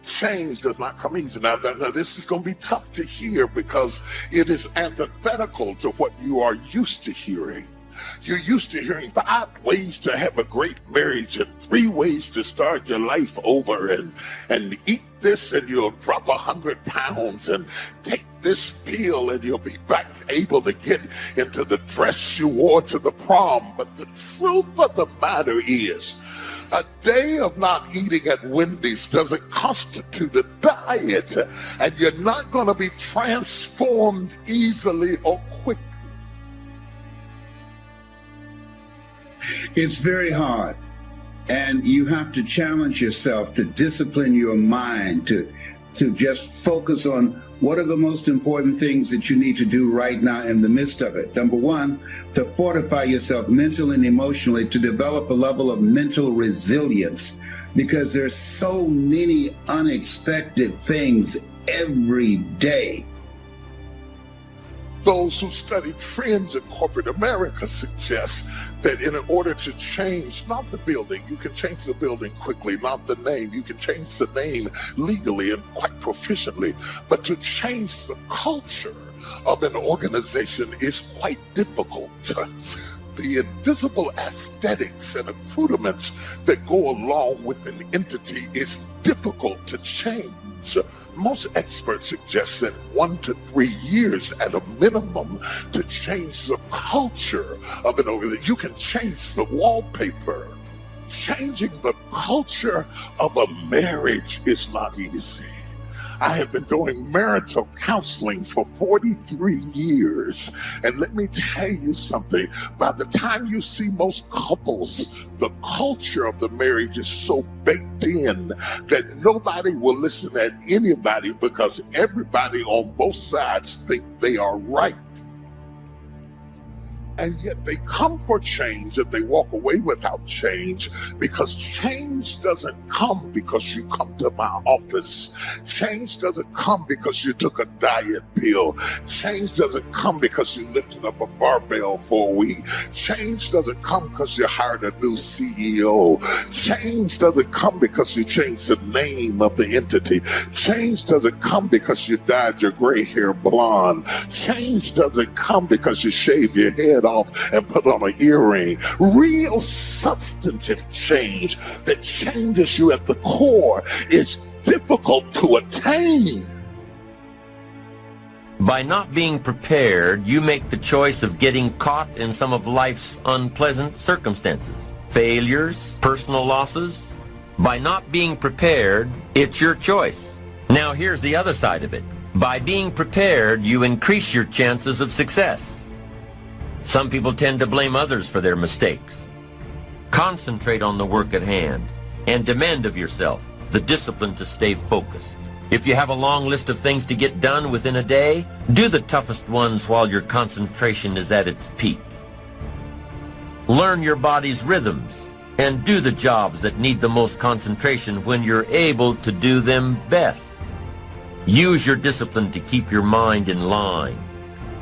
Change does not come easy. Now, this is going to be tough to hear because it is antithetical to what you are used to hearing. You're used to hearing 5 ways to have a great marriage and 3 ways to start your life over, and eat this and you'll drop 100 pounds, and take this pill and you'll be back able to get into the dress you wore to the prom. But the truth of the matter is, a day of not eating at Wendy's doesn't constitute a diet, and you're not going to be transformed easily or quickly. It's very hard, and you have to challenge yourself to discipline your mind, to just focus on what are the most important things that you need to do right now in the midst of it. Number one, to fortify yourself mentally and emotionally, to develop a level of mental resilience, because there's so many unexpected things every day. Those who study trends in corporate America suggest that in order to change, not the building, you can change the building quickly, not the name, you can change the name legally and quite proficiently, but to change the culture of an organization is quite difficult. The invisible aesthetics and accoutrements that go along with an entity is difficult to change. Most experts suggest that 1 to 3 years at a minimum to change the culture of an organization. You can change the wallpaper. Changing the culture of a marriage is not easy. I have been doing marital counseling for 43 years. And let me tell you something. By the time you see most couples, the culture of the marriage is so baked in that nobody will listen at anybody because everybody on both sides think they are right. And yet they come for change and they walk away without change, because change doesn't come because you come to my office. Change doesn't come because you took a diet pill. Change doesn't come because you lifted up a barbell for a week. Change doesn't come because you hired a new CEO. Change doesn't come because you changed the name of the entity. Change doesn't come because you dyed your gray hair blonde. Change doesn't come because you shaved your head off and put on an earring. Real substantive change that changes you at the core is difficult to attain. By not being prepared, you make the choice of getting caught in some of life's unpleasant circumstances, failures, personal losses. By not being prepared, it's your choice. Now here's the other side of it. By being prepared, you increase your chances of success. Some people tend to blame others for their mistakes. Concentrate on the work at hand and demand of yourself the discipline to stay focused. If you have a long list of things to get done within a day, do the toughest ones while your concentration is at its peak. Learn your body's rhythms and do the jobs that need the most concentration when you're able to do them best. Use your discipline to keep your mind in line.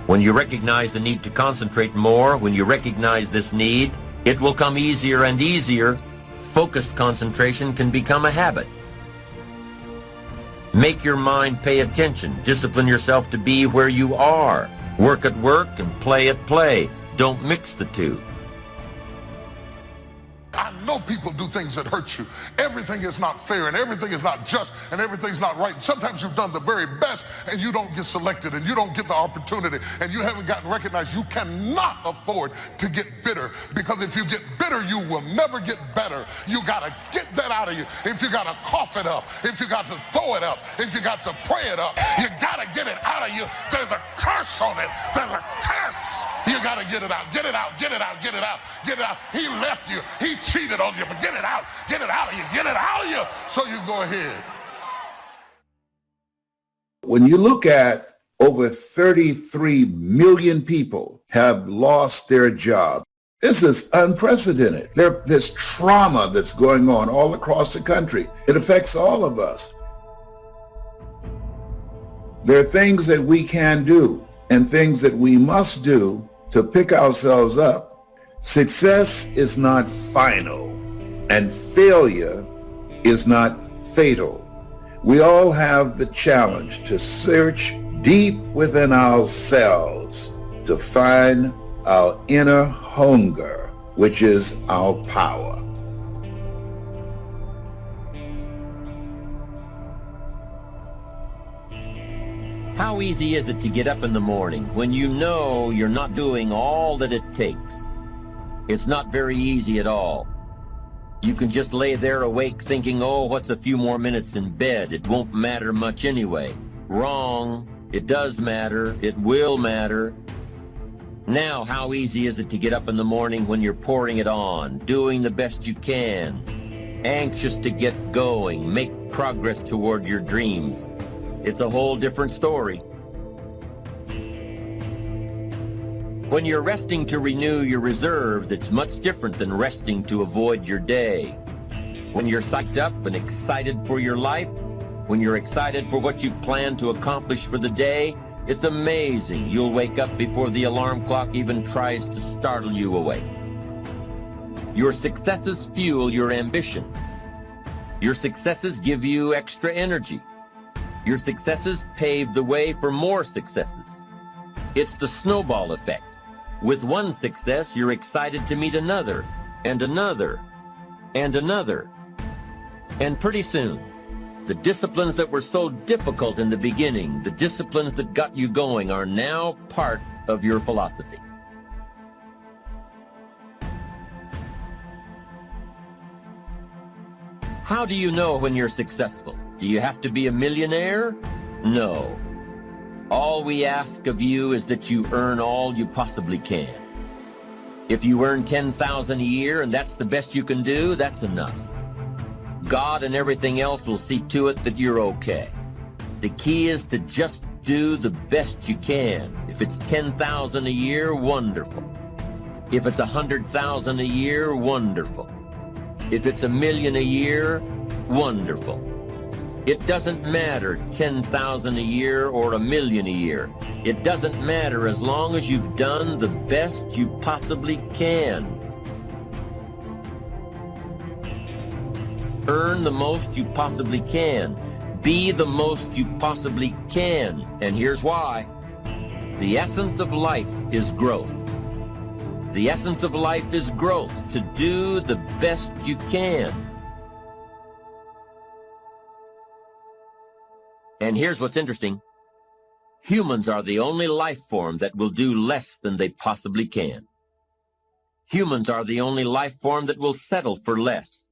When you recognize the need to concentrate more, when you recognize this need, it will come easier and easier. Focused concentration can become a habit. Make your mind pay attention. Discipline yourself to be where you are. Work at work and play at play. Don't mix the two. I know people do things that hurt you. Everything is not fair, and everything is not just, and everything's not right. Sometimes you've done the very best and you don't get selected and you don't get the opportunity and you haven't gotten recognized. You cannot afford to get bitter, because if you get bitter, you will never get better. You got to get that out of you. If you got to cough it up, if you got to throw it up, if you got to pray it up, you got to get it out of you. There's a curse on it. There's a curse. You got to get it out, get it out, get it out, get it out, get it out. He left you. He cheated on you, but get it out of you, get it out of you. So you go ahead. When you look at over 33 million people have lost their job, this is unprecedented. There's trauma that's going on all across the country. It affects all of us. There are things that we can do and things that we must do to pick ourselves up. Success is not final, and failure is not fatal. We all have the challenge to search deep within ourselves to find our inner hunger, which is our power. How easy is it to get up in the morning when you know you're not doing all that it takes? It's not very easy at all. You can just lay there awake thinking, oh, what's a few more minutes in bed? It won't matter much anyway. Wrong. It does matter. It will matter. Now, how easy is it to get up in the morning when you're pouring it on, doing the best you can, anxious to get going, make progress toward your dreams? It's a whole different story. When you're resting to renew your reserves, it's much different than resting to avoid your day. When you're psyched up and excited for your life, when you're excited for what you've planned to accomplish for the day, it's amazing you'll wake up before the alarm clock even tries to startle you awake. Your successes fuel your ambition. Your successes give you extra energy. Your successes pave the way for more successes. It's the snowball effect. With one success, you're excited to meet another, and another, and another. And pretty soon, the disciplines that were so difficult in the beginning, the disciplines that got you going, are now part of your philosophy. How do you know when you're successful? Do you have to be a millionaire? No. All we ask of you is that you earn all you possibly can. If you earn $10,000 a year and that's the best you can do, that's enough. God and everything else will see to it that you're okay. The key is to just do the best you can. If it's $10,000 a year, wonderful. If it's $100,000 a year, wonderful. If it's $1 million a year, wonderful. It doesn't matter, 10,000 a year or 1 million a year. It doesn't matter as long as you've done the best you possibly can. Earn the most you possibly can. Be the most you possibly can. And here's why. The essence of life is growth. The essence of life is growth, to do the best you can. And here's what's interesting. Humans are the only life form that will do less than they possibly can. Humans are the only life form that will settle for less.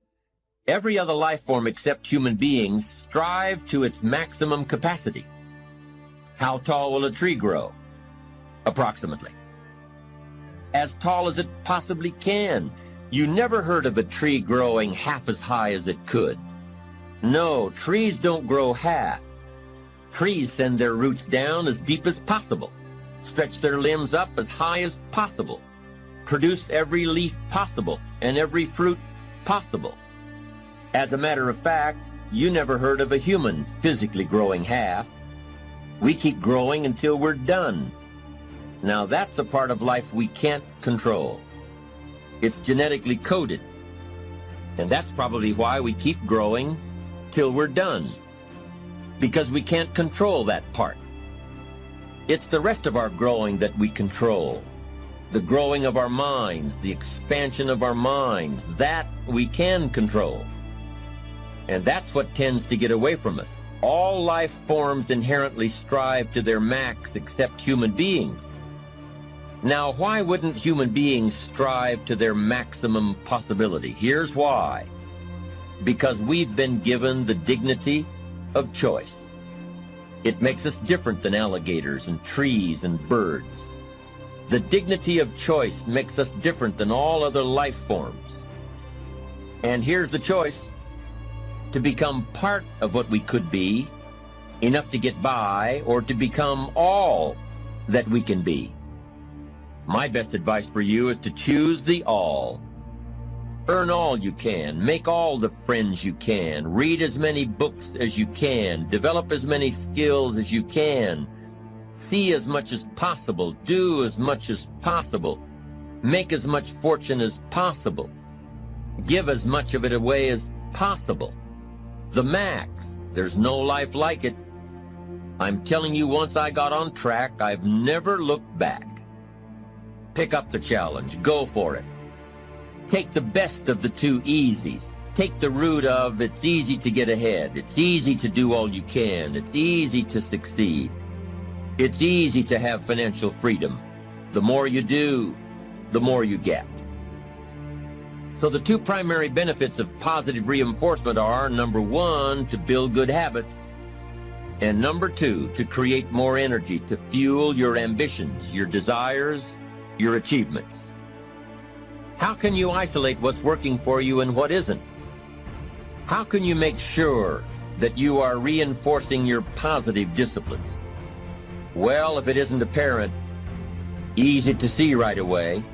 Every other life form except human beings strive to its maximum capacity. How tall will a tree grow? Approximately. As tall as it possibly can. You never heard of a tree growing half as high as it could. No, trees don't grow half. Trees send their roots down as deep as possible, stretch their limbs up as high as possible, produce every leaf possible and every fruit possible. As a matter of fact, you never heard of a human physically growing half. We keep growing until we're done. Now that's a part of life we can't control. It's genetically coded. And that's probably why we keep growing till we're done. Because we can't control that part. It's the rest of our growing that we control. The growing of our minds, the expansion of our minds, that we can control. And that's what tends to get away from us. All life forms inherently strive to their max except human beings. Now, why wouldn't human beings strive to their maximum possibility? Here's why. Because we've been given the dignity of choice. It makes us different than alligators and trees and birds. The dignity of choice makes us different than all other life forms. And here's the choice: to become part of what we could be, enough to get by, or to become all that we can be. My best advice for you is to choose the all. Earn all you can, make all the friends you can, read as many books as you can, develop as many skills as you can, see as much as possible, do as much as possible, make as much fortune as possible, give as much of it away as possible. The max, There's no life like it. I'm telling you, once I got on track, I've never looked back. Pick up the challenge. Go for it. Take the best of the two easies. Take the route of it's easy to get ahead. It's easy to do all you can. It's easy to succeed. It's easy to have financial freedom. The more you do, the more you get. So the two primary benefits of positive reinforcement are, number one, to build good habits, and number two, to create more energy to fuel your ambitions, your desires, your achievements. How can you isolate what's working for you and what isn't? How can you make sure that you are reinforcing your positive disciplines? Well, if it isn't apparent, easy to see right away,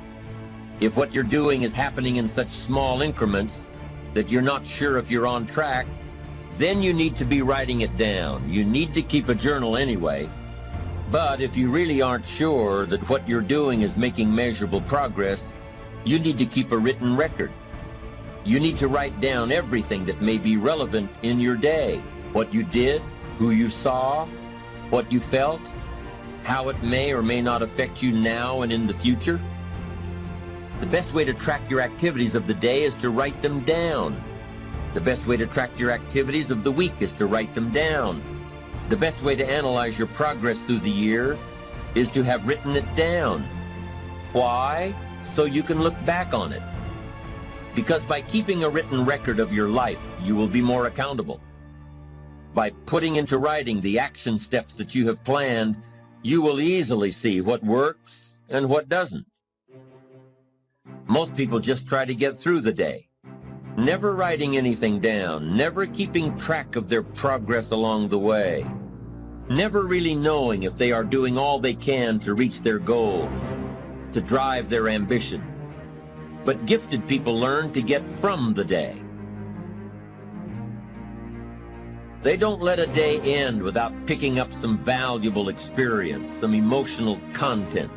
if what you're doing is happening in such small increments that you're not sure if you're on track, then you need to be writing it down. You need to keep a journal anyway. But if you really aren't sure that what you're doing is making measurable progress, you need to keep a written record. You need to write down everything that may be relevant in your day. What you did, who you saw, what you felt, how it may or may not affect you now and in the future. The best way to track your activities of the day is to write them down. The best way to track your activities of the week is to write them down. The best way to analyze your progress through the year is to have written it down. Why? So you can look back on it. Because by keeping a written record of your life, you will be more accountable. By putting into writing the action steps that you have planned, you will easily see what works and what doesn't. Most people just try to get through the day, never writing anything down, never keeping track of their progress along the way, never really knowing if they are doing all they can to reach their goals, to drive their ambition. But gifted people learn to get from the day. They don't let a day end without picking up some valuable experience, some emotional content,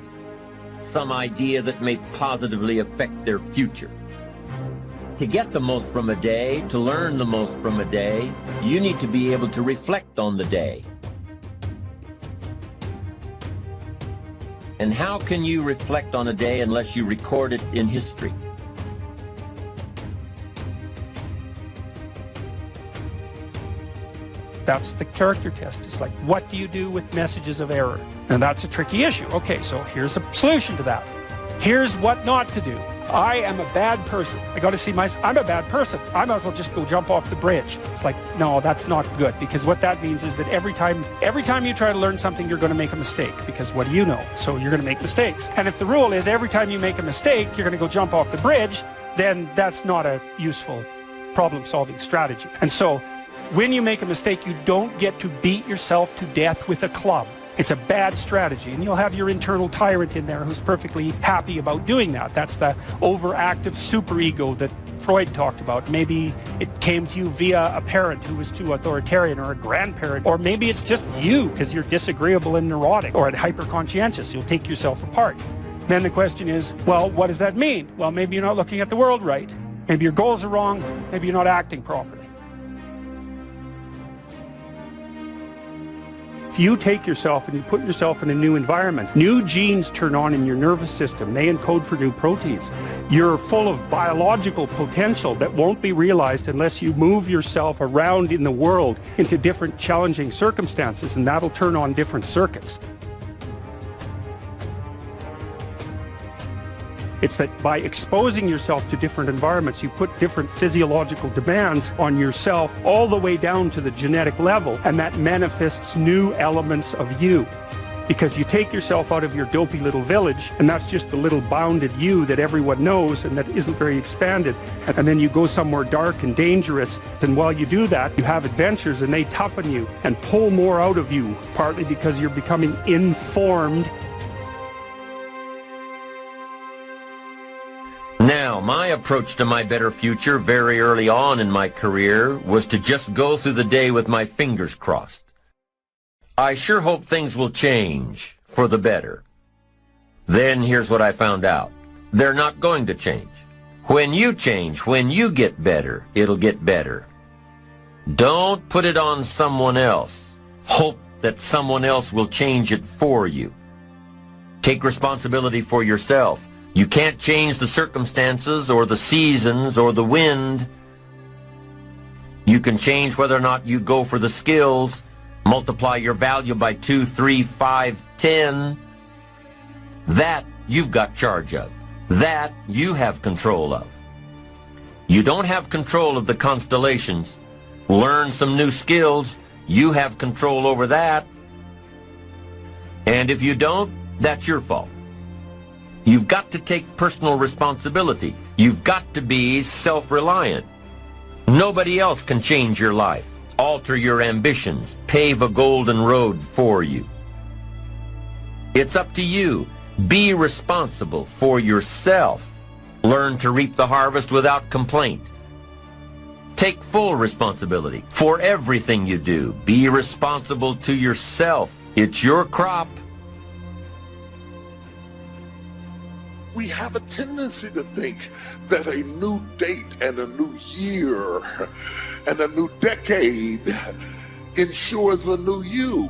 some idea that may positively affect their future. To get the most from a day, to learn the most from a day, you need to be able to reflect on the day. And how can you reflect on a day unless you record it in history? That's the character test. It's like, what do you do with messages of error? And that's a tricky issue. Okay, so here's a solution to that. Here's what not to do. I am a bad person. I got to see myself. I'm a bad person. I might as well just go jump off the bridge. It's like, no, that's not good, because what that means is that every time you try to learn something, you're going to make a mistake, because what do you know? So you're going to make mistakes. And if the rule is every time you make a mistake, you're going to go jump off the bridge, then that's not a useful problem-solving strategy. And so when you make a mistake, you don't get to beat yourself to death with a club. It's a bad strategy, and you'll have your internal tyrant in there who's perfectly happy about doing that. That's the overactive superego that Freud talked about. Maybe it came to you via a parent who was too authoritarian, or a grandparent, or maybe it's just you because you're disagreeable and neurotic, or hyper-conscientious. You'll take yourself apart. Then the question is, well, what does that mean? Well, maybe you're not looking at the world right. Maybe your goals are wrong. Maybe you're not acting properly. If you take yourself and you put yourself in a new environment, new genes turn on in your nervous system. They encode for new proteins. You're full of biological potential that won't be realized unless you move yourself around in the world into different challenging circumstances, and that'll turn on different circuits. It's that by exposing yourself to different environments, you put different physiological demands on yourself all the way down to the genetic level, and that manifests new elements of you. Because you take yourself out of your dopey little village, and that's just the little bounded you that everyone knows and that isn't very expanded, and then you go somewhere dark and dangerous, and while you do that, you have adventures and they toughen you and pull more out of you, partly because you're becoming informed. Now, my approach to my better future very early on in my career was to just go through the day with my fingers crossed. I sure hope things will change for the better. Then here's what I found out. They're not going to change. When you change, when you get better, it'll get better. Don't put it on someone else. Hope that someone else will change it for you. Take responsibility for yourself. You can't change the circumstances or the seasons or the wind. You can change whether or not you go for the skills, multiply your value by 2, 3, 5, 10. That you've got charge of. That you have control of. You don't have control of the constellations. Learn some new skills. You have control over that. And if you don't, that's your fault. You've got to take personal responsibility. You've got to be self-reliant. Nobody else can change your life, alter your ambitions, pave a golden road for you. It's up to you. Be responsible for yourself. Learn to reap the harvest without complaint. Take full responsibility for everything you do. Be responsible to yourself. It's your crop. We have a tendency to think that a new date and a new year and a new decade ensures a new you.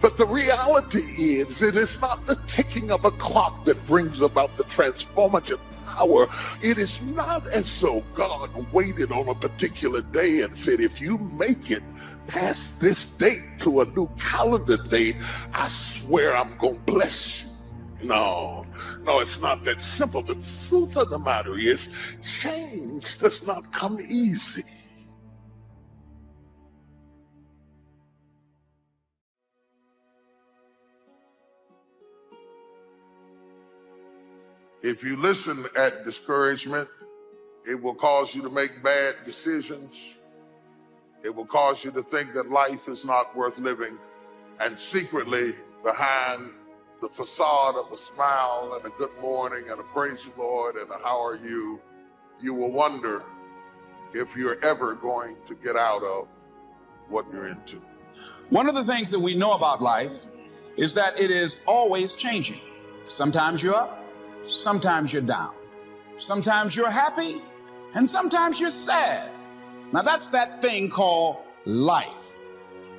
But the reality is, it is not the ticking of a clock that brings about the transformative power. It is not as though God waited on a particular day and said, if you make it past this date to a new calendar date, I swear I'm going to bless you. No, it's not that simple. The truth of the matter is, change does not come easy. If you listen at discouragement, it will cause you to make bad decisions. It will cause you to think that life is not worth living. And secretly, behind the facade of a smile and a good morning and a praise the Lord and a how are you, you will wonder if you're ever going to get out of what you're into. One of the things that we know about life is that it is always changing. Sometimes you're up, sometimes you're down. Sometimes you're happy, and sometimes you're sad. Now that's that thing called life.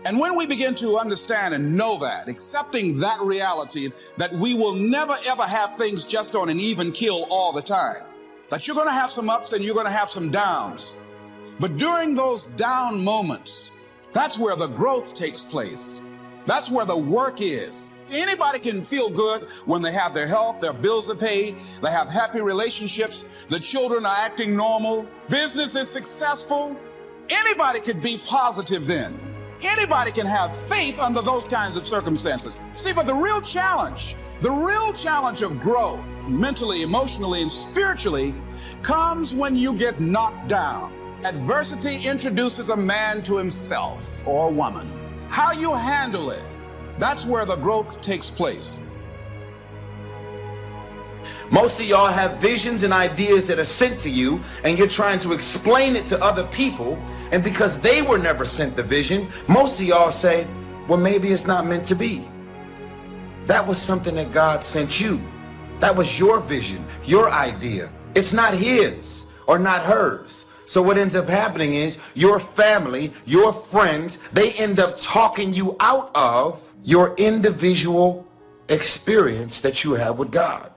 And when we begin to understand and know that, accepting that reality, that we will never ever have things just on an even keel all the time, that you're going to have some ups and you're going to have some downs. But during those down moments, that's where the growth takes place. That's where the work is. Anybody can feel good when they have their health, their bills are paid, they have happy relationships, the children are acting normal, business is successful. Anybody could be positive then. Anybody can have faith under those kinds of circumstances. See, but the real challenge of growth, mentally, emotionally, and spiritually, comes when you get knocked down. Adversity introduces a man to himself or a woman. How you handle it, that's where the growth takes place. Most of y'all have visions and ideas that are sent to you, and you're trying to explain it to other people, and because they were never sent the vision, most of y'all say, well, maybe it's not meant to be. That was something that God sent you. That was your vision, your idea. It's not his or not hers. So what ends up happening is your family, your friends, they end up talking you out of your individual experience that you have with God.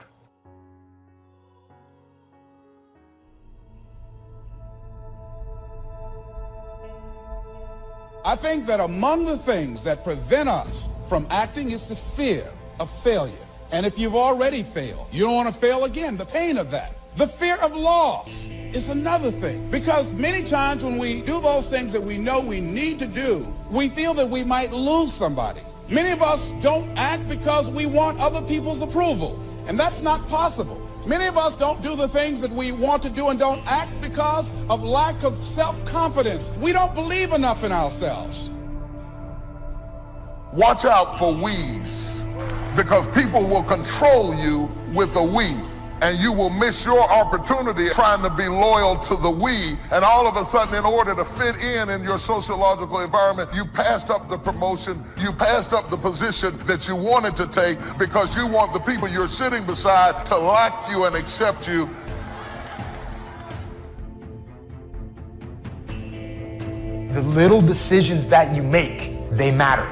I think that among the things that prevent us from acting is the fear of failure. And if you've already failed, you don't want to fail again, the pain of that. The fear of loss is another thing, because many times when we do those things that we know we need to do, we feel that we might lose somebody. Many of us don't act because we want other people's approval, and that's not possible. Many of us don't do the things that we want to do and don't act because of lack of self-confidence. We don't believe enough in ourselves. Watch out for we's, because people will control you with a we, and you will miss your opportunity trying to be loyal to the we, and all of a sudden, in order to fit in your sociological environment, you passed up the promotion, you passed up the position that you wanted to take because you want the people you're sitting beside to like you and accept you. The little decisions that you make, they matter.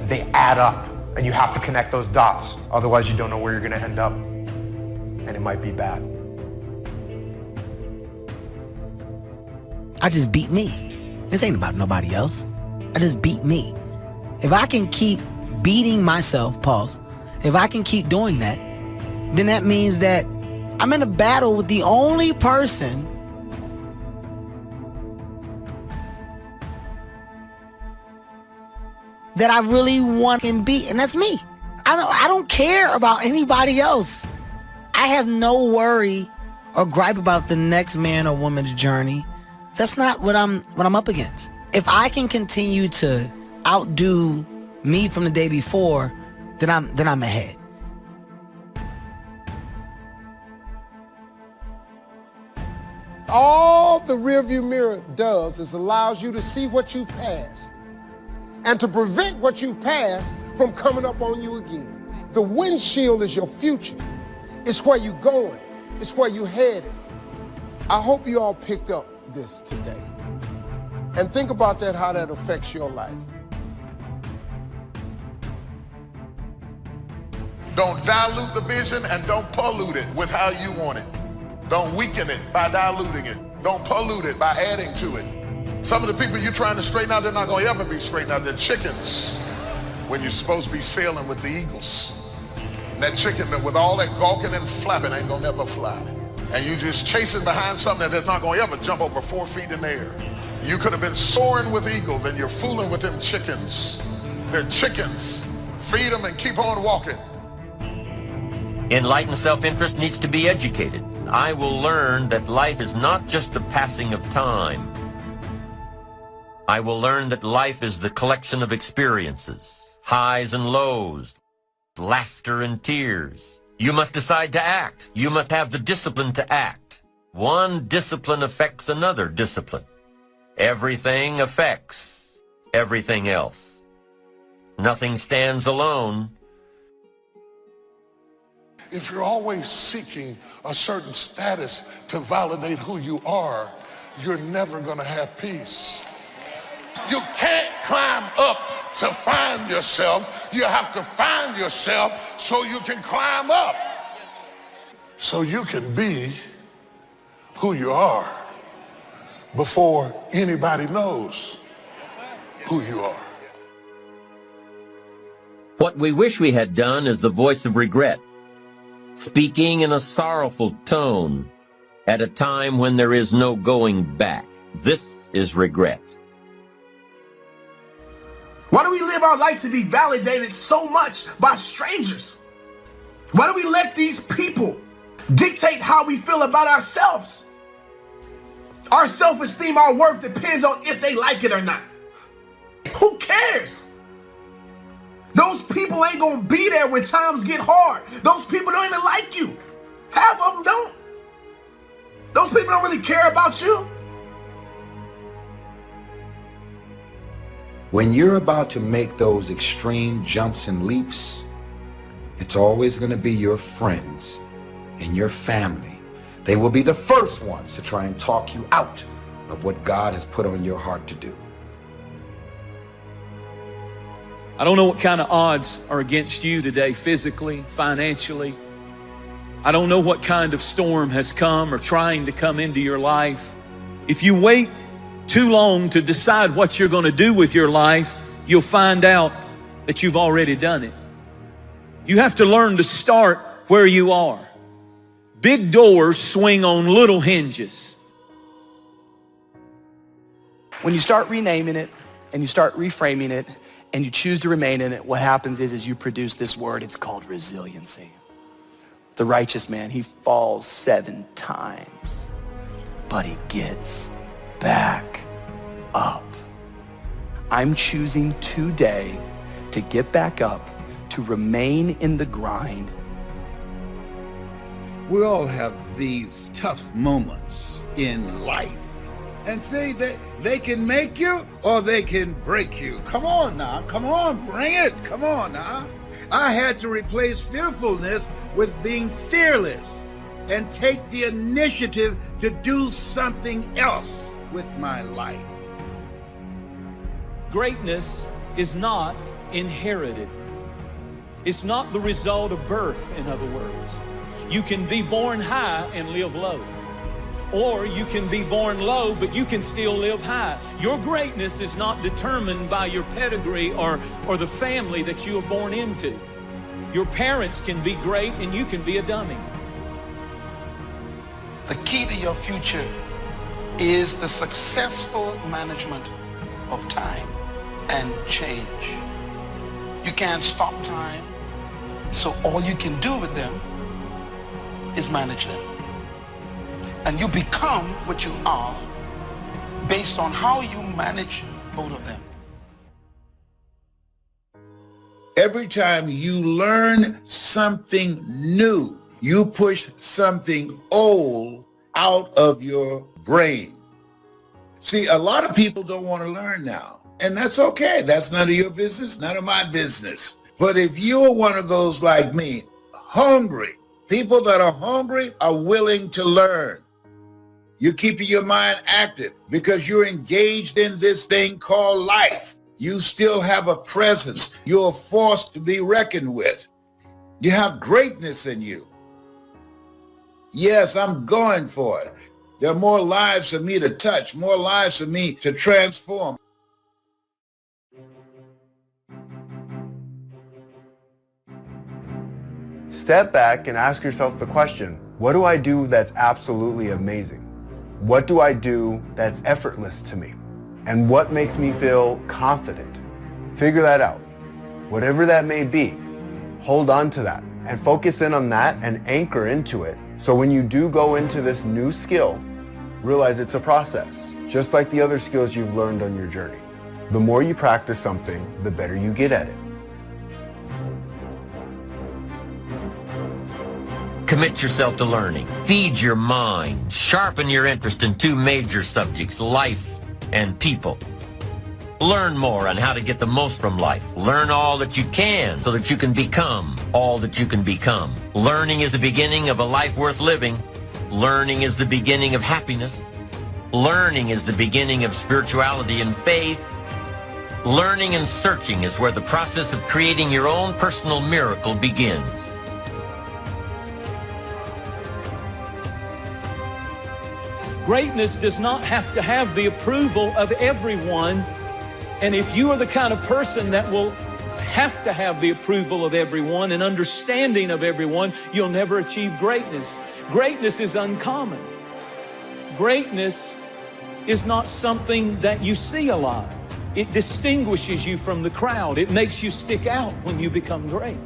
They add up, and you have to connect those dots. Otherwise, you don't know where you're gonna end up, and it might be bad. I just beat me. This ain't about nobody else. I just beat me. If I can keep beating myself, pause, if I can keep doing that, then that means that I'm in a battle with the only person that I really want and beat, and that's me. I don't care about anybody else. I have no worry or gripe about the next man or woman's journey. That's not what I'm up against. If I can continue to outdo me from the day before, then I'm ahead. All the rearview mirror does is allows you to see what you've passed and to prevent what you've passed from coming up on you again. The windshield is your future. It's where you're going. It's where you're headed. I hope you all picked up this today. And think about that, how that affects your life. Don't dilute the vision and don't pollute it with how you want it. Don't weaken it by diluting it. Don't pollute it by adding to it. Some of the people you're trying to straighten out, they're not going to ever be straightened out. They're chickens when you're supposed to be sailing with the eagles. And that chicken with all that gawking and flapping ain't going to never fly. And you just chasing behind something that's not going to ever jump over 4 feet in the air. You could have been soaring with eagles and you're fooling with them chickens. They're chickens. Feed them and keep on walking. Enlightened self-interest needs to be educated. I will learn that life is not just the passing of time. I will learn that life is the collection of experiences, highs and lows, laughter and tears. You must decide to act. You must have the discipline to act. One discipline affects another discipline. Everything affects everything else. Nothing stands alone. If you're always seeking a certain status to validate who you are, you're never going to have peace. You can't climb up to find yourself. You have to find yourself so you can climb up. So you can be who you are before anybody knows who you are. What we wish we had done is the voice of regret, speaking in a sorrowful tone at a time when there is no going back. This is regret. Why do we live our life to be validated so much by strangers? Why do we let these people dictate how we feel about ourselves? Our self-esteem, our worth depends on if they like it or not. Who cares? Those people ain't gonna be there when times get hard. Those people don't even like you. Half of them don't. Those people don't really care about you. When you're about to make those extreme jumps and leaps, it's always going to be your friends and your family. They will be the first ones to try and talk you out of what God has put on your heart to do. I don't know what kind of odds are against you today, physically, financially. I don't know what kind of storm has come or trying to come into your life. If you wait too long to decide what you're going to do with your life, you'll find out that you've already done it. You have to learn to start where you are. Big doors swing on little hinges. When you start renaming it and you start reframing it and you choose to remain in it, what happens is you produce this word. It's called resiliency. The righteous man, he falls 7 times, but he gets back up. I'm choosing today to get back up, to remain in the grind. We all have these tough moments in life. And say that they can make you or they can break you. Come on now, come on, bring it, come on now. I had to replace fearfulness with being fearless and take the initiative to do something else with my life. Greatness is not inherited. It's not the result of birth, in other words. You can be born high and live low. Or you can be born low, but you can still live high. Your greatness is not determined by your pedigree or the family that you were born into. Your parents can be great and you can be a dummy. The key to your future is the successful management of time and change. You can't stop time, so all you can do with them is manage them. And you become what you are based on how you manage both of them. Every time you learn something new, you push something old out of your brain. See, a lot of people don't want to learn now, and that's okay. That's none of your business, none of my business. But if you're one of those like me, hungry, people that are hungry are willing to learn. You're keeping your mind active because you're engaged in this thing called life. You still have a presence. You're a force to be reckoned with. You have greatness in you. Yes, I'm going for it. There are more lives for me to touch, more lives for me to transform. Step back and ask yourself the question, what do I do that's absolutely amazing? What do I do that's effortless to me? And what makes me feel confident? Figure that out. Whatever that may be, hold on to that and focus in on that and anchor into it. So when you do go into this new skill, realize it's a process, just like the other skills you've learned on your journey. The more you practice something, the better you get at it. Commit yourself to learning. Feed your mind. Sharpen your interest in two major subjects, life and people. Learn more on how to get the most from life. Learn all that you can so that you can become all that you can become. Learning is the beginning of a life worth living. Learning is the beginning of happiness. Learning is the beginning of spirituality and faith. Learning and searching is where the process of creating your own personal miracle begins. Greatness does not have to have the approval of everyone. And if you are the kind of person that will have to have the approval of everyone and understanding of everyone, you'll never achieve greatness. Greatness is uncommon. Greatness is not something that you see a lot. It distinguishes you from the crowd. It makes you stick out when you become great.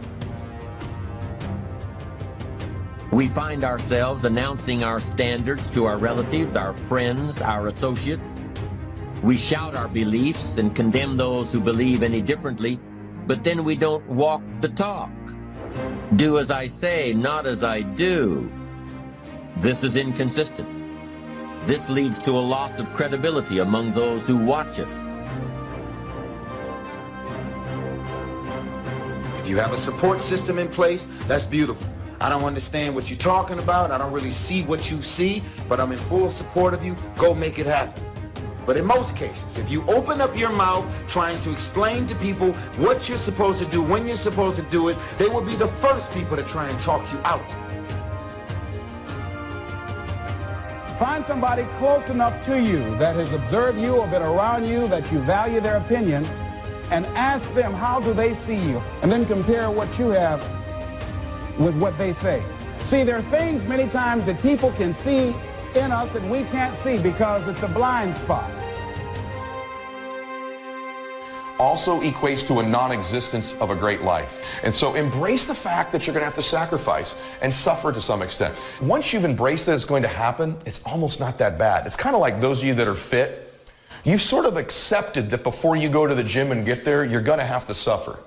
We find ourselves announcing our standards to our relatives, our friends, our associates. We shout our beliefs and condemn those who believe any differently, but then we don't walk the talk. Do as I say, not as I do. This is inconsistent. This leads to a loss of credibility among those who watch us. If you have a support system in place, that's beautiful. I don't understand what you're talking about. I don't really see what you see, but I'm in full support of you. Go make it happen. But in most cases, if you open up your mouth trying to explain to people what you're supposed to do, when you're supposed to do it, they will be the first people to try and talk you out. Find somebody close enough to you that has observed you or been around you that you value their opinion, and ask them how do they see you, and then compare what you have with what they say. See, there are things many times that people can see in us and we can't see because it's a blind spot. Also equates to a non-existence of a great life. And so embrace the fact that you're going to have to sacrifice and suffer to some extent. Once you've embraced that it's going to happen, it's almost not that bad. It's kind of like those of you that are fit. You've sort of accepted that before you go to the gym and get there, you're going to have to suffer.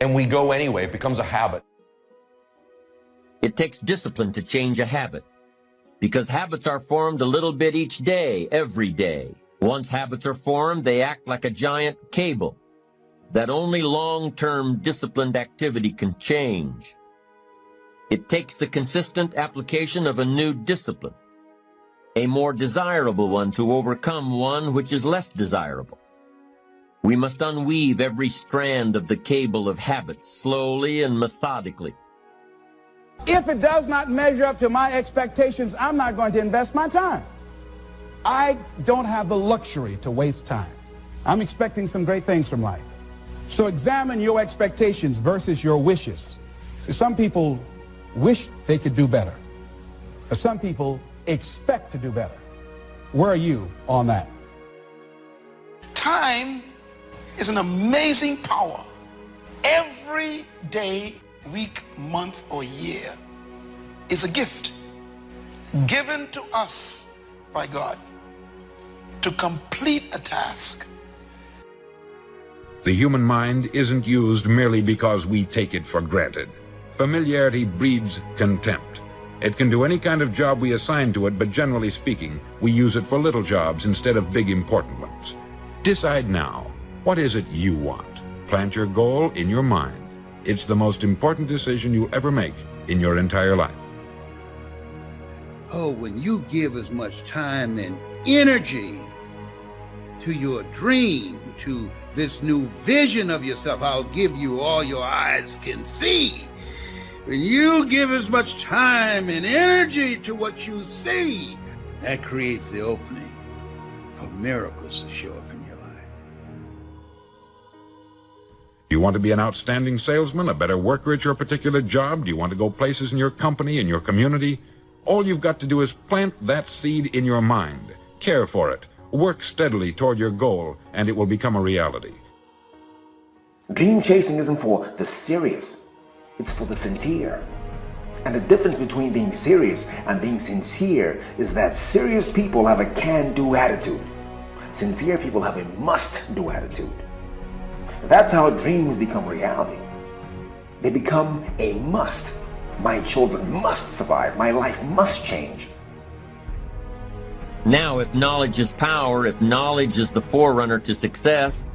And we go anyway. It becomes a habit. It takes discipline to change a habit, because habits are formed a little bit each day, every day. Once habits are formed, they act like a giant cable that only long-term disciplined activity can change. It takes the consistent application of a new discipline, a more desirable one, to overcome one which is less desirable. We must unweave every strand of the cable of habits slowly and methodically. If it does not measure up to my expectations, I'm not going to invest my time. I don't have the luxury to waste time. I'm expecting some great things from life. So examine your expectations versus your wishes. Some people wish they could do better. But some people expect to do better. Where are you on that? Time is an amazing power. Every day, week, month, or year is a gift given to us by God to complete a task. The human mind isn't used merely because we take it for granted. Familiarity breeds contempt. It can do any kind of job we assign to it, but generally speaking, we use it for little jobs instead of big important ones. Decide now. What is it you want? Plant your goal in your mind. It's the most important decision you'll ever make in your entire life. Oh, when you give as much time and energy to your dream, to this new vision of yourself, I'll give you all your eyes can see. When you give as much time and energy to what you see, that creates the opening for miracles to show up in your life. Do you want to be an outstanding salesman, a better worker at your particular job? Do you want to go places in your company, in your community? All you've got to do is plant that seed in your mind, care for it, work steadily toward your goal, and it will become a reality. Dream chasing isn't for the serious, it's for the sincere. And the difference between being serious and being sincere is that serious people have a can-do attitude. Sincere people have a must-do attitude. That's how dreams become reality. They become a must. My children must survive. My life must change. Now, if knowledge is power, if knowledge is the forerunner to success,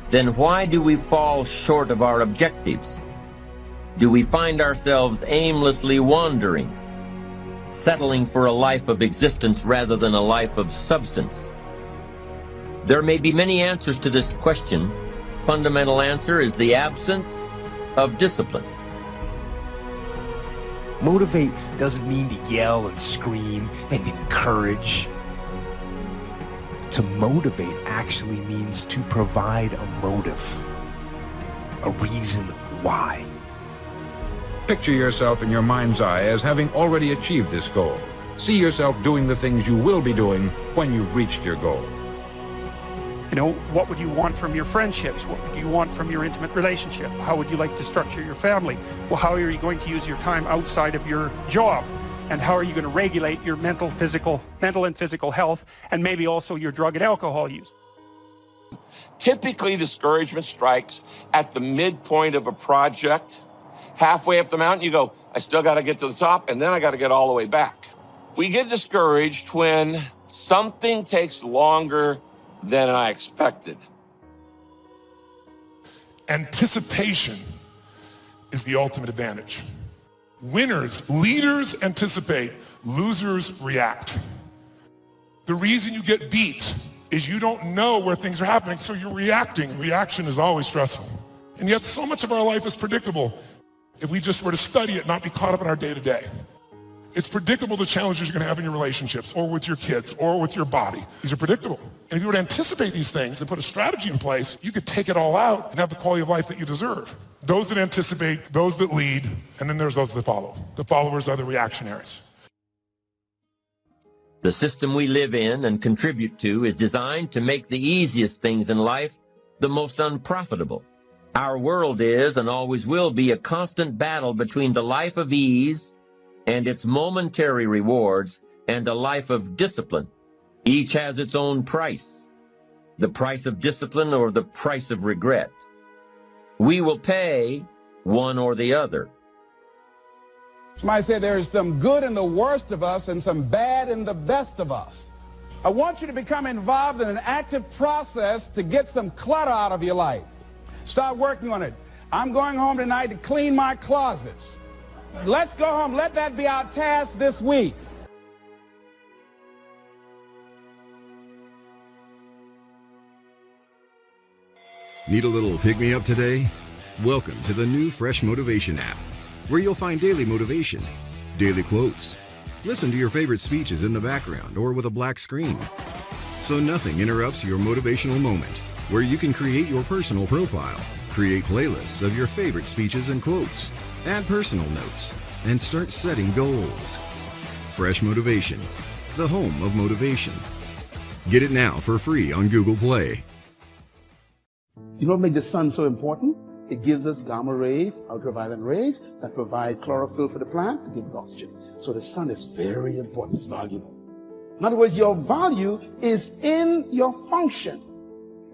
then why do we fall short of our objectives? Do we find ourselves aimlessly wandering, settling for a life of existence rather than a life of substance? There may be many answers to this question. Fundamental answer is the absence of discipline. Motivate doesn't mean to yell and scream and encourage. To motivate actually means to provide a motive, a reason why. Picture yourself in your mind's eye as having already achieved this goal. See yourself doing the things you will be doing when you've reached your goal. You know, what would you want from your friendships? What would you want from your intimate relationship? How would you like to structure your family? Well, how are you going to use your time outside of your job? And how are you going to regulate your mental and physical health, and maybe also your drug and alcohol use? Typically, discouragement strikes at the midpoint of a project. Halfway up the mountain, you go, I still got to get to the top, and then I got to get all the way back. We get discouraged when something takes longer than I expected. Anticipation is the ultimate advantage. Winners, leaders anticipate, losers react. The reason you get beat is you don't know where things are happening, so you're reacting. Reaction is always stressful. And yet so much of our life is predictable if we just were to study it, not be caught up in our day-to-day. It's predictable the challenges you're going to have in your relationships or with your kids or with your body. These are predictable. And if you were to anticipate these things and put a strategy in place, you could take it all out and have the quality of life that you deserve. Those that anticipate, those that lead, and then there's those that follow. The followers are the reactionaries. The system we live in and contribute to is designed to make the easiest things in life the most unprofitable. Our world is and always will be a constant battle between the life of ease and its momentary rewards and a life of discipline. Each has its own price, the price of discipline or the price of regret. We will pay one or the other. Somebody said there's some good in the worst of us and some bad in the best of us. I want you to become involved in an active process to get some clutter out of your life. Start working on it. I'm going home tonight to clean my closets. Let's go home. Let that be our task this week. Need a little pick-me-up today? Welcome to the new Fresh Motivation app, where you'll find daily motivation, daily quotes. Listen to your favorite speeches in the background or with a black screen, so nothing interrupts your motivational moment, where you can create your personal profile, create playlists of your favorite speeches and quotes, add personal notes, and start setting goals. Fresh Motivation, the home of motivation. Get it now for free on Google Play. You know what makes the sun so important? It gives us gamma rays, ultraviolet rays, that provide chlorophyll for the plant to give us oxygen. So the sun is very important, it's valuable. In other words, your value is in your function.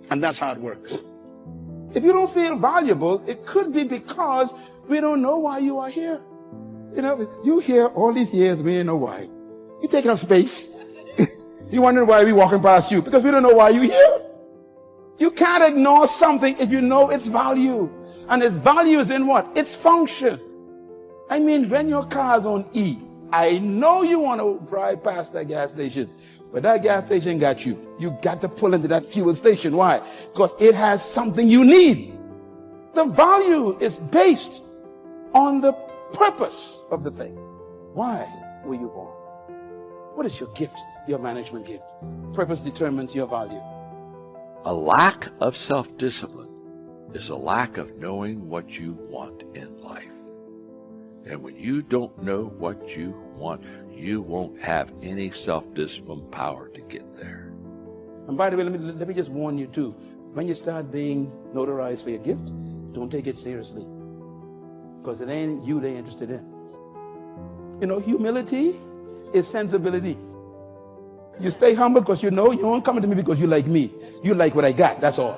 And that's how it works. If you don't feel valuable, it could be because we don't know why you are here. You know, you here all these years, we didn't know why. You're taking up space. You wondering why we walking past you, because we don't know why you're here. You can't ignore something if you know its value. And its value is in what? Its function. I mean, when your car's on E, I know you want to drive past that gas station, but that gas station got you. You got to pull into that fuel station. Why? Because it has something you need. The value is based on the purpose of the thing. Why were you born? What is your gift, your management gift? Purpose determines your value. A lack of self-discipline is a lack of knowing what you want in life. And when you don't know what you want, you won't have any self-discipline power to get there. And by the way, let me just warn you too. When you start being notarized for your gift, don't take it seriously. Because it ain't you they're interested in. You know, humility is sensibility. You stay humble because you know you don't come to me because you like me. You like what I got, that's all.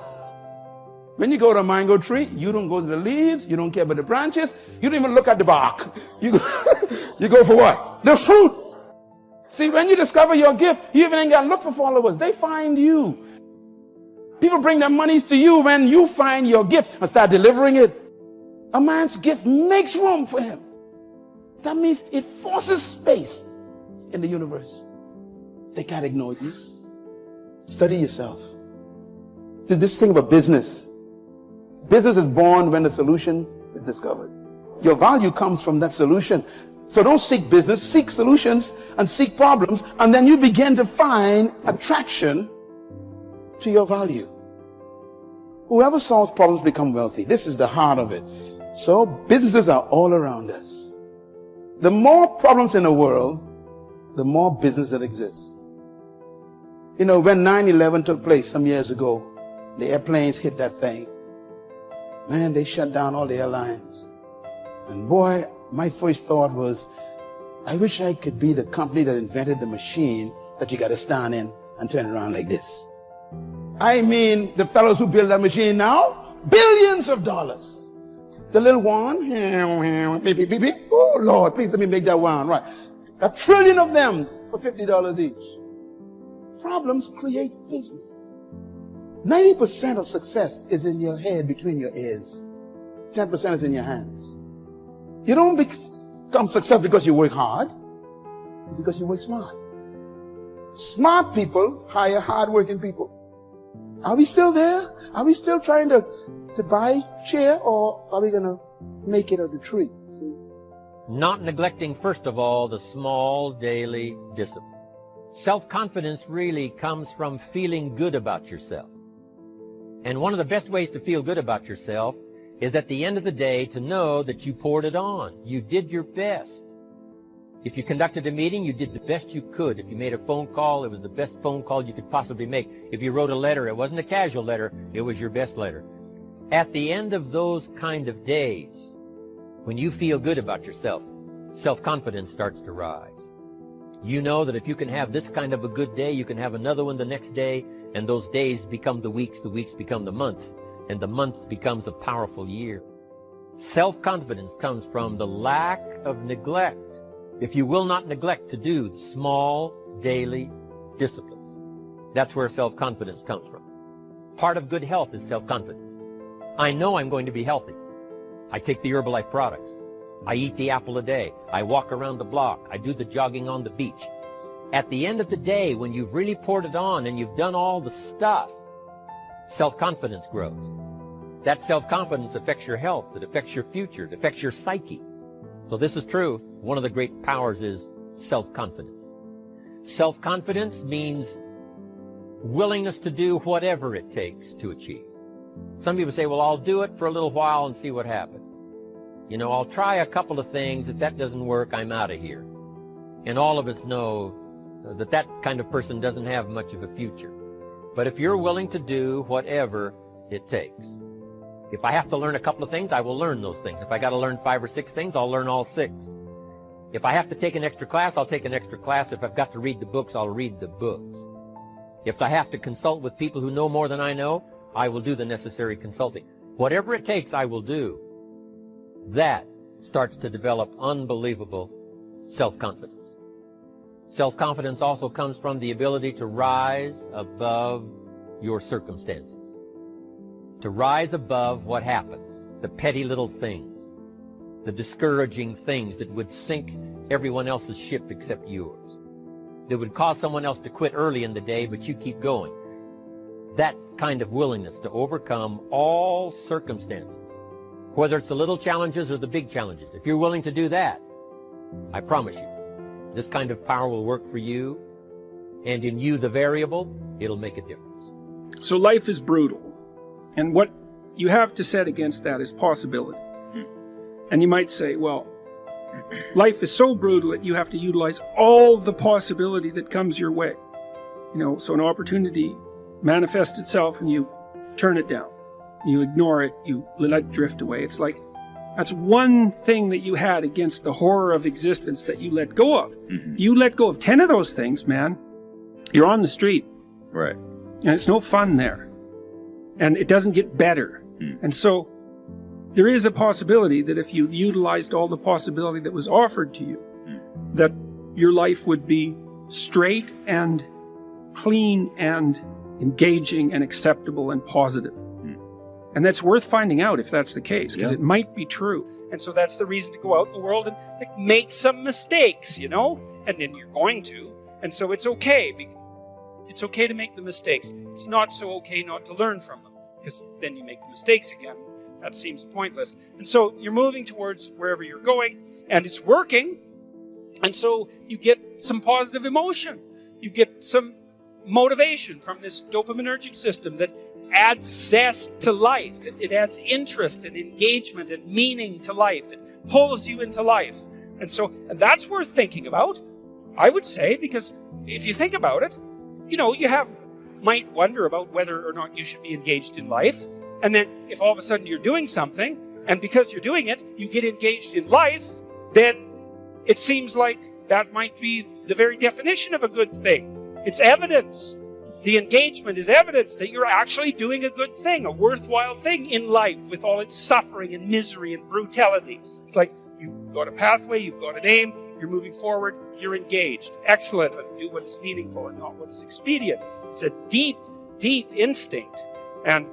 When you go to a mango tree, you don't go to the leaves, you don't care about the branches, you don't even look at the bark. You go for what? The fruit. See, when you discover your gift, you even ain't got to look for followers. They find you. People bring their monies to you when you find your gift and start delivering it. A man's gift makes room for him. That means it forces space in the universe. They can't ignore you. Study yourself. This thing about business. Business is born when the solution is discovered. Your value comes from that solution. So don't seek business, seek solutions and seek problems, and then you begin to find attraction to your value. Whoever solves problems become wealthy. This is the heart of it. So businesses are all around us. The more problems in the world, the more business that exists. You know, when 9/11 took place some years ago, the airplanes hit that thing. Man, they shut down all the airlines. And boy, my first thought was, I wish I could be the company that invented the machine that you got to stand in and turn around like this. I mean, the fellows who build that machine now, billions of dollars. The little one, beep, beep, beep, beep. Oh Lord, please let me make that one right. 1 trillion of them for $50 each. Problems create business. 90% of success is in your head, between your ears. 10% is in your hands. You don't become successful because you work hard. It's because you work smart. Smart people hire hard-working people. Are we still there? Are we still trying to buy chair, or are we going to make it of the tree? See? Not neglecting, first of all, the small daily discipline. Self-confidence really comes from feeling good about yourself. And one of the best ways to feel good about yourself is at the end of the day to know that you poured it on. You did your best. If you conducted a meeting, you did the best you could. If you made a phone call, it was the best phone call you could possibly make. If you wrote a letter, it wasn't a casual letter, it was your best letter. At the end of those kind of days, when you feel good about yourself, self-confidence starts to rise. You know that if you can have this kind of a good day, you can have another one the next day, and those days become the weeks become the months, and the month becomes a powerful year. Self-confidence comes from the lack of neglect. If you will not neglect to do the small daily disciplines, that's where self-confidence comes from. Part of good health is self-confidence. I know I'm going to be healthy. I take the Herbalife products. I eat the apple a day. I walk around the block. I do the jogging on the beach. At the end of the day, when you've really poured it on and you've done all the stuff, self-confidence grows. That self-confidence affects your health, it affects your future, it affects your psyche. So this is true. One of the great powers is self-confidence. Self-confidence means willingness to do whatever it takes to achieve. Some people say, well, I'll do it for a little while and see what happens. You know, I'll try a couple of things. If that doesn't work, I'm out of here. And all of us know that that kind of person doesn't have much of a future. But if you're willing to do whatever it takes, if I have to learn a couple of things, I will learn those things. If I got to learn 5 or 6 things, I'll learn all 6. If I have to take an extra class, I'll take an extra class. If I've got to read the books, I'll read the books. If I have to consult with people who know more than I know, I will do the necessary consulting. Whatever it takes, I will do. That starts to develop unbelievable self-confidence. Self-confidence also comes from the ability to rise above your circumstances, to rise above what happens, the petty little things, the discouraging things that would sink everyone else's ship except yours, that would cause someone else to quit early in the day, but you keep going. That kind of willingness to overcome all circumstances, whether it's the little challenges or the big challenges. If you're willing to do that, I promise you, this kind of power will work for you, and in you, the variable, it'll make a difference. So life is brutal, and what you have to set against that is possibility. And you might say, well, life is so brutal that you have to utilize all the possibility that comes your way. You know, so an opportunity manifests itself and you turn it down. You ignore it, you let it drift away. It's like, that's one thing that you had against the horror of existence that you let go of. You let go of 10 of those things, man, you're on the street. Right. And it's no fun there. And it doesn't get better. And so there is a possibility that if you utilized all the possibility that was offered to you, that your life would be straight and clean and engaging and acceptable and positive. And that's worth finding out if that's the case, because it might be true. And so that's the reason to go out in the world and make some mistakes, you know? And then you're going to. And so it's okay. It's okay to make the mistakes. It's not so okay not to learn from them, because then you make the mistakes again. That seems pointless. And so you're moving towards wherever you're going, and it's working. And so you get some positive emotion. You get some motivation from this dopaminergic system that adds zest to life. It adds interest and engagement and meaning to life. It pulls you into life. And that's worth thinking about, I would say, because if you think about it, you know, might wonder about whether or not you should be engaged in life. And then if all of a sudden you're doing something, and because you're doing it, you get engaged in life, then it seems like that might be the very definition of a good thing. It's evidence. The engagement is evidence that you're actually doing a good thing, a worthwhile thing in life with all its suffering and misery and brutality. It's like you've got a pathway, you've got an aim, you're moving forward, you're engaged. Excellent. Do what is meaningful and not what is expedient. It's a deep, deep instinct. And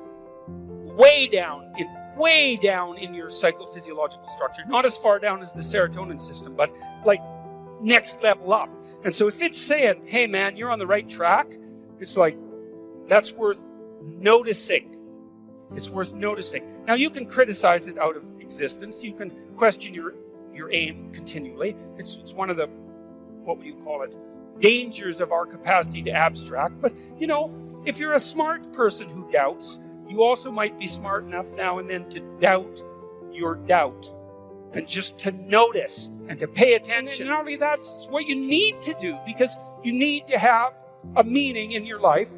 way down in your psychophysiological structure, not as far down as the serotonin system, but like next level up. And so if it's saying, hey man, you're on the right track, it's like, that's worth noticing. It's worth noticing. Now you can criticize it out of existence. You can question your aim continually. It's one of the, what would you call it, dangers of our capacity to abstract. But, you know, if you're a smart person who doubts, you also might be smart enough now and then to doubt your doubt. And just to notice and to pay attention. And not only that's what you need to do, because you need to have a meaning in your life